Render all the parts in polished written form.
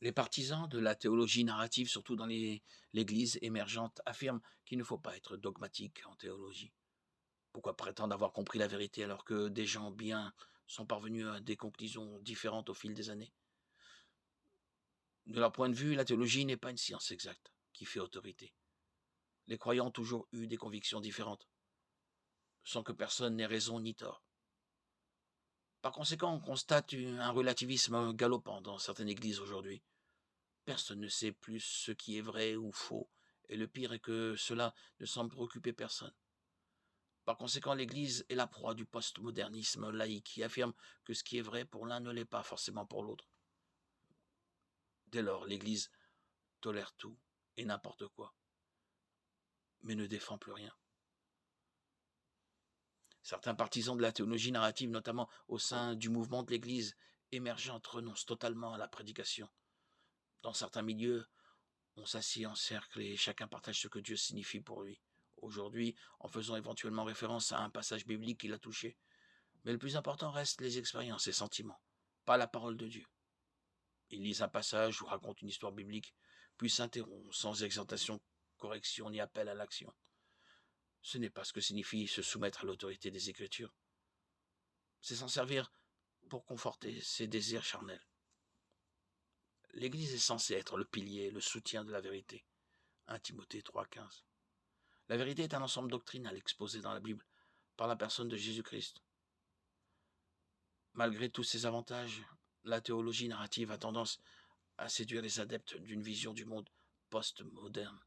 Les partisans de la théologie narrative, surtout dans l'Église émergente, affirment qu'il ne faut pas être dogmatique en théologie. Pourquoi prétendre avoir compris la vérité alors que des gens bien sont parvenus à des conclusions différentes au fil des années? De leur point de vue, la théologie n'est pas une science exacte qui fait autorité. Les croyants ont toujours eu des convictions différentes, sans que personne n'ait raison ni tort. Par conséquent, on constate un relativisme galopant dans certaines églises aujourd'hui. Personne ne sait plus ce qui est vrai ou faux, et le pire est que cela ne semble préoccuper personne. Par conséquent, l'Église est la proie du postmodernisme laïque qui affirme que ce qui est vrai pour l'un ne l'est pas forcément pour l'autre. Dès lors, l'Église tolère tout et n'importe quoi, mais ne défend plus rien. Certains partisans de la théologie narrative, notamment au sein du mouvement de l'Église émergente, renoncent totalement à la prédication. Dans certains milieux, on s'assied en cercle et chacun partage ce que Dieu signifie pour lui. Aujourd'hui, en faisant éventuellement référence à un passage biblique qui l'a touché. Mais le plus important reste les expériences et sentiments, pas la parole de Dieu. Ils lisent un passage ou racontent une histoire biblique, puis s'interrompent sans exhortation, correction ni appel à l'action. Ce n'est pas ce que signifie se soumettre à l'autorité des Écritures. C'est s'en servir pour conforter ses désirs charnels. L'Église est censée être le pilier, le soutien de la vérité. 1 Timothée 3,15. La vérité est un ensemble doctrinal exposé dans la Bible par la personne de Jésus-Christ. Malgré tous ces avantages, la théologie narrative a tendance à séduire les adeptes d'une vision du monde post-moderne,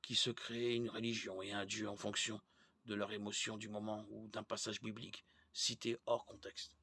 qui se crée une religion et un Dieu en fonction de leur émotion du moment ou d'un passage biblique cité hors contexte.